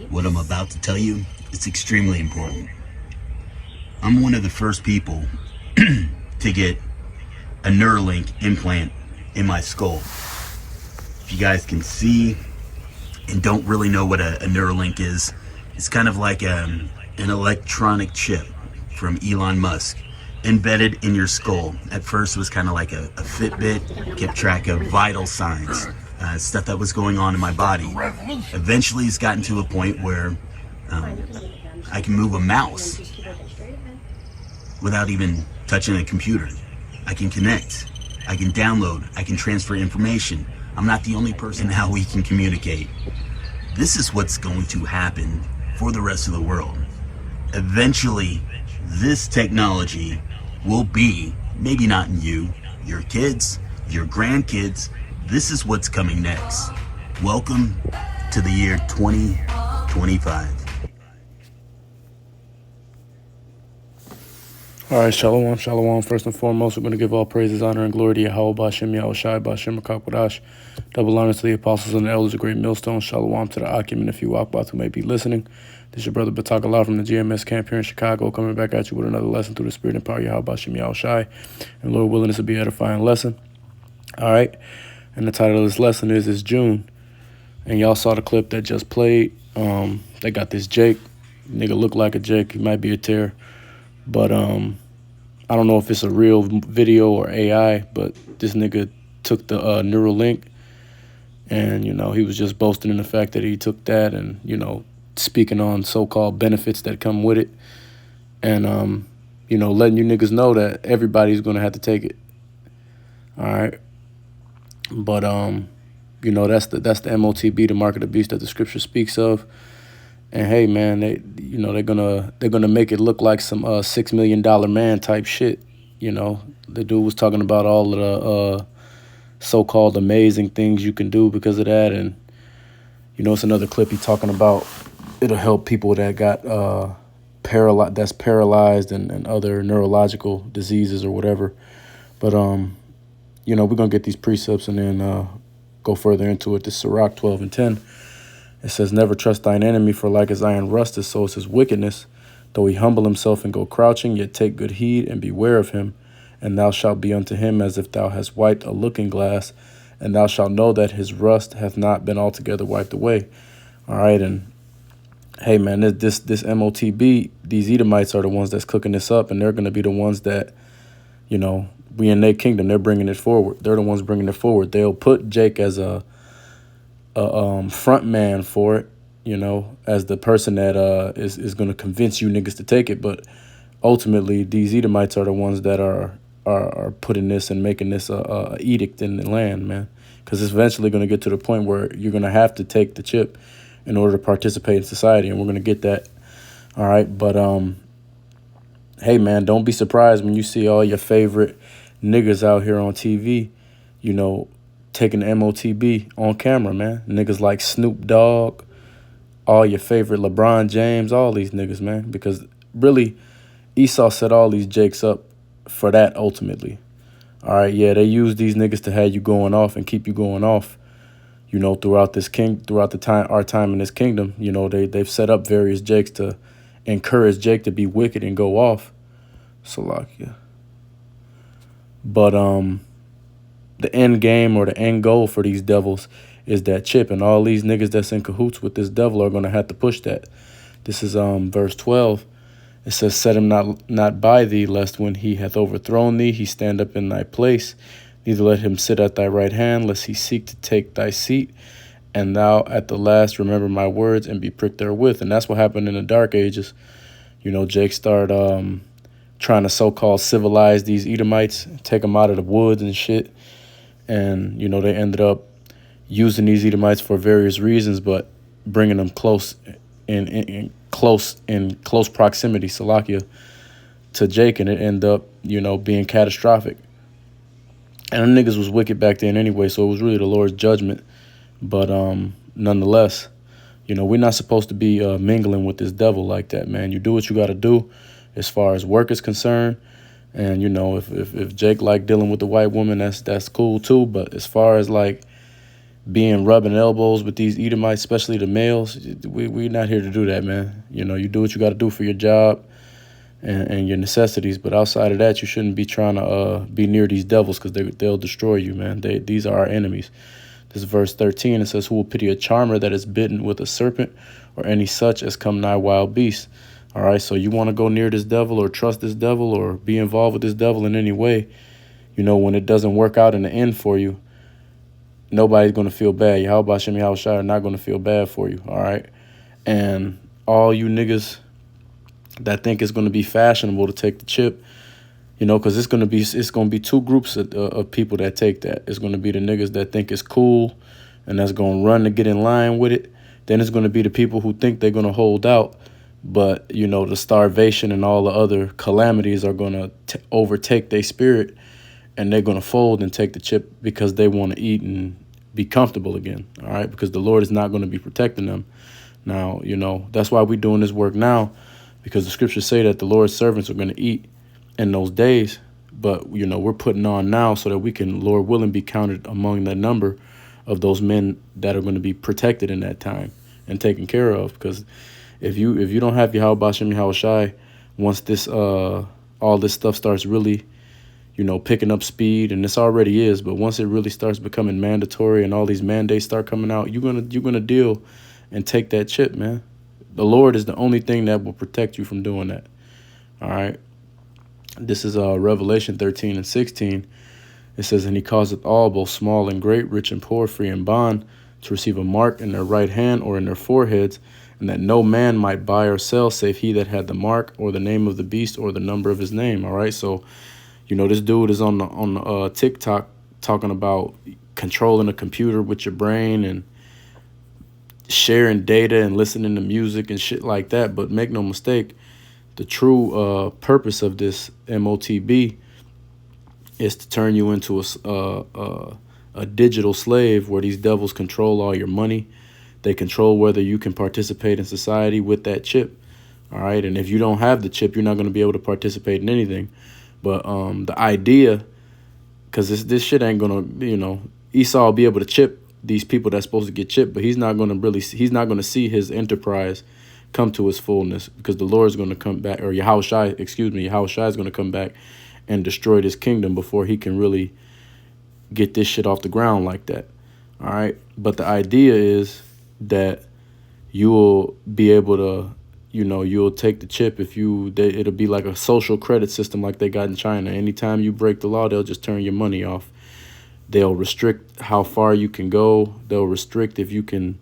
What I'm about to tell you is extremely important. I'm one of the first people to get a Neuralink implant in my skull. If you guys can see and don't really know what a Neuralink is, it's kind of like an electronic chip from Elon Musk embedded in your skull. At first it was kind of like a Fitbit, kept track of vital signs, stuff that was going on in my body. Eventually it's gotten to a point where I can move a mouse without even touching a computer. I can connect, I can download, I can transfer information. I'm not the only person how we can communicate. This is what's going to happen for the rest of the world. Eventually, this technology will be, maybe not in you, your kids, your grandkids. This is what's coming next. Welcome to the year 2025. All right, shalom, shalom. First and foremost, we're going to give all praises, honor, and glory to Yahweh, Bashem, Yahushai, Bashem, Makakwadash. Double honor to the apostles and the elders of Great Millstone. Shalom to the Akim and a few Akbath who may be listening. This is your brother Batakallah from the GMS camp here in Chicago, coming back at you with another lesson through the Spirit and power of Yahweh, Bashem, Yahushai. And Lord willing, this will be an edifying lesson. All right, and the title of this lesson is June. And y'all saw the clip that just played. They got this Jake. Nigga look like a Jake. He might be a tear. But I don't know if it's a real video or AI, but this nigga took the Neuralink, and, you know, he was just boasting in the fact that he took that and, you know, speaking on so-called benefits that come with it. And, you know, letting you niggas know that everybody's going to have to take it. All right. But, you know, that's the MOTB, the mark of the beast that the scripture speaks of. And hey, man, they're gonna make it look like some $6 million man type shit. You know, the dude was talking about all of the so-called amazing things you can do because of that, and you know, it's another clip he talking about it'll help people that got paralyzed and other neurological diseases or whatever. But you know, we're gonna get these precepts and then go further into it. This is Sirach 12:10. It says, never trust thine enemy, for like as iron rusteth, so is his wickedness. Though he humble himself and go crouching, yet take good heed and beware of him. And thou shalt be unto him as if thou hast wiped a looking glass, and thou shalt know that his rust hath not been altogether wiped away. All right, and hey, man, this MOTB, these Edomites are the ones that's cooking this up, and they're going to be the ones that, you know, we in their kingdom, they're bringing it forward. They're the ones bringing it forward. They'll put Jake as a front man for it, you know, as the person that is going to convince you niggas to take it. But ultimately, these Edomites are the ones that are putting this and making this a edict in the land, man. Because it's eventually going to get to the point where you're going to have to take the chip in order to participate in society, and we're going to get that. All right, but hey, man, don't be surprised when you see all your favorite niggas out here on TV, you know, taking the MOTB on camera, man. Niggas like Snoop Dogg, all your favorite LeBron James, all these niggas, man. Because really, Esau set all these jakes up for that ultimately. All right, yeah, they use these niggas to have you going off and keep you going off, you know, throughout our time in this kingdom. You know, they've set up various jakes to encourage Jake to be wicked and go off. Salakia. But the end game or the end goal for these devils is that chip, and all these niggas that's in cahoots with this devil are going to have to push that. This is verse 12. It says, set him not by thee, lest when he hath overthrown thee, he stand up in thy place. Neither let him sit at thy right hand, lest he seek to take thy seat. And thou at the last remember my words and be pricked therewith. And that's what happened in the Dark Ages. You know, Jake started trying to so-called civilize these Edomites, take them out of the woods and shit. And, you know, they ended up using these Edomites for various reasons, but bringing them close in close proximity, Salakia, to Jake, and it ended up, you know, being catastrophic. And them niggas was wicked back then anyway, so it was really the Lord's judgment. But nonetheless, you know, we're not supposed to be mingling with this devil like that, man. You do what you got to do as far as work is concerned. And, you know, if Jake like dealing with the white woman, that's cool too. But as far as like, being rubbing elbows with these Edomites, especially the males. We're not here to do that, man. You know, you do what you got to do for your job and your necessities. But outside of that, you shouldn't be trying to be near these devils, because they'll destroy you, man. These are our enemies. This is verse 13. It says, who will pity a charmer that is bitten with a serpent, or any such as come nigh wild beasts? All right, so you want to go near this devil or trust this devil or be involved with this devil in any way, you know, when it doesn't work out in the end for you, nobody's going to feel bad. Yahweh Shem Yahweh Shai are not going to feel bad for you, all right? And all you niggas that think it's going to be fashionable to take the chip, you know, because it's going to be two groups of people that take that. It's going to be the niggas that think it's cool and that's going to run to get in line with it. Then it's going to be the people who think they're going to hold out, but, you know, the starvation and all the other calamities are going to overtake their spirit, and they're going to fold and take the chip because they want to eat and be comfortable again, all right? Because the Lord is not going to be protecting them. Now, you know, that's why we're doing this work now, because the scriptures say that the Lord's servants are going to eat in those days. But, you know, we're putting on now so that we can, Lord willing, be counted among the number of those men that are going to be protected in that time and taken care of. Because if you don't have Yahweh Shem Yahweh Shai, once this all this stuff starts really, you know, picking up speed, and this already is, but once it really starts becoming mandatory and all these mandates start coming out, you're gonna deal and take that chip, man. The Lord is the only thing that will protect you from doing that. All right. This is Revelation 13 and 16. It says, and he causeth all, both small and great, rich and poor, free and bond, to receive a mark in their right hand or in their foreheads, and that no man might buy or sell save he that had the mark or the name of the beast or the number of his name. All right. So, you know, this dude is on TikTok talking about controlling a computer with your brain and sharing data and listening to music and shit like that. But make no mistake, the true purpose of this MOTB is to turn you into a digital slave, where these devils control all your money. They control whether you can participate in society with that chip. All right. And if you don't have the chip, you're not going to be able to participate in anything. But the idea, because this shit ain't going to, you know, Esau will be able to chip these people that's supposed to get chipped, but he's not going to see his enterprise come to its fullness, because the Lord is going to come back, or Yahweh Shai is going to come back and destroy this kingdom before he can really get this shit off the ground like that. All right. But the idea is that you will be able to, you know, you'll take the chip it'll be like a social credit system like they got in China. Anytime you break the law, they'll just turn your money off. They'll restrict how far you can go. They'll restrict if you can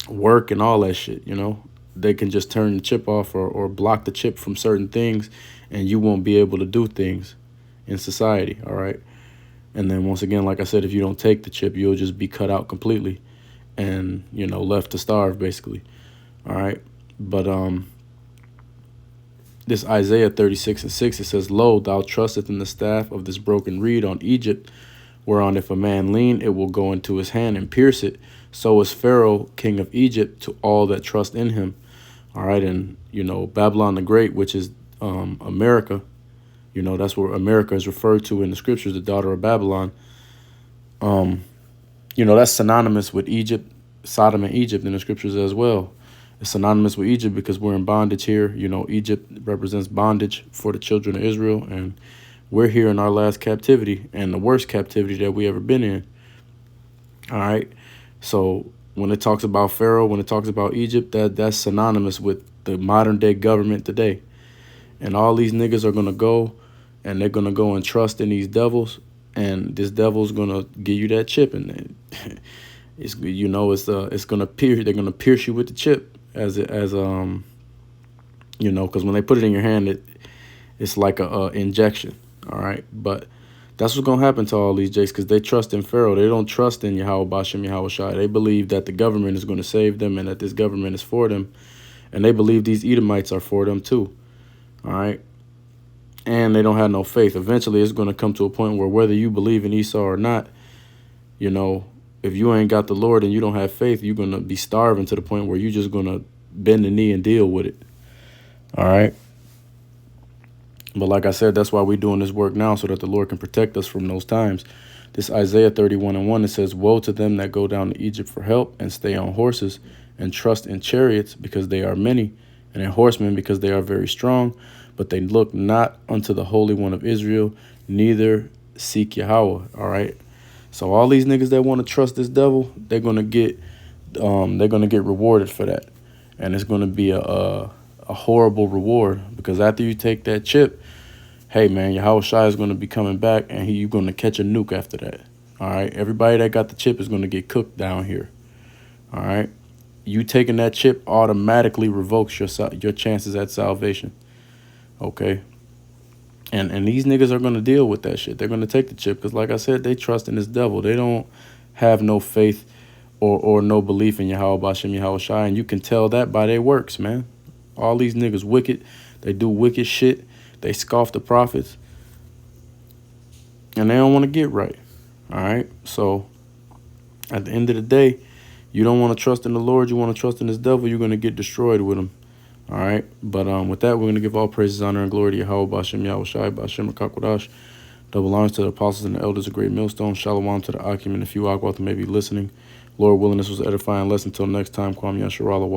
work and all that shit, you know. They can just turn the chip off or block the chip from certain things, and you won't be able to do things in society, all right? And then once again, like I said, if you don't take the chip, you'll just be cut out completely and, you know, left to starve, basically. All right. But this Isaiah 36 and 6, it says, lo, thou trusteth in the staff of this broken reed on Egypt, whereon if a man lean, it will go into his hand and pierce it. So is Pharaoh, king of Egypt, to all that trust in him. All right. And, you know, Babylon the Great, which is America, you know, that's where America is referred to in the scriptures, the daughter of Babylon. You know, that's synonymous with Egypt, Sodom and Egypt in the scriptures as well. It's synonymous with Egypt because we're in bondage here. You know, Egypt represents bondage for the children of Israel, and we're here in our last captivity, and the worst captivity that we ever been in. All right. So when it talks about Pharaoh, when it talks about Egypt, that's synonymous with the modern day government today. And all these niggas are going to go, and they're going to go and trust in these devils, and this devil's going to give you that chip, and it's, you know, it's going to pierce, they're going to pierce you with the chip. You know, because when they put it in your hand, it's like a injection. All right. But that's what's going to happen to all these jakes, because they trust in Pharaoh. They don't trust in Yahweh Bashem Yahweh Shai. They believe that the government is going to save them and that this government is for them. And they believe these Edomites are for them too. All right. And they don't have no faith. Eventually, it's going to come to a point where whether you believe in Esau or not, you know, if you ain't got the Lord and you don't have faith, you're going to be starving to the point where you're just going to bend the knee and deal with it. All right. But like I said, that's why we're doing this work now, so that the Lord can protect us from those times. This Isaiah 31:1, it says, "Woe to them that go down to Egypt for help and stay on horses and trust in chariots because they are many, and in horsemen because they are very strong, but they look not unto the Holy One of Israel, neither seek Yahweh." All right. So all these niggas that want to trust this devil, they're gonna get rewarded for that, and it's gonna be a horrible reward, because after you take that chip, hey man, Yahweh Shai is gonna be coming back, and you're gonna catch a nuke after that. All right. Everybody that got the chip is gonna get cooked down here. All right. You taking that chip automatically revokes your chances at salvation. Okay. And these niggas are going to deal with that shit. They're going to take the chip because, like I said, they trust in this devil. They don't have no faith or no belief in Yahweh Bashem Yahweh Shai. And you can tell that by their works, man. All these niggas wicked. They do wicked shit. They scoff the prophets. And they don't want to get right. All right. So at the end of the day, you don't want to trust in the Lord. You want to trust in this devil. You're going to get destroyed with him. All right. But with that, we're going to give all praises, honor, and glory to Yahweh Bashem Yahweh Shai Bashem Rakakwadash. Double honors to the apostles and the elders of Great Millstone. Shalom to the Akim and the few Agwath who may be listening. Lord willing, this was an edifying lesson. Until next time, Kwam Yasharallah.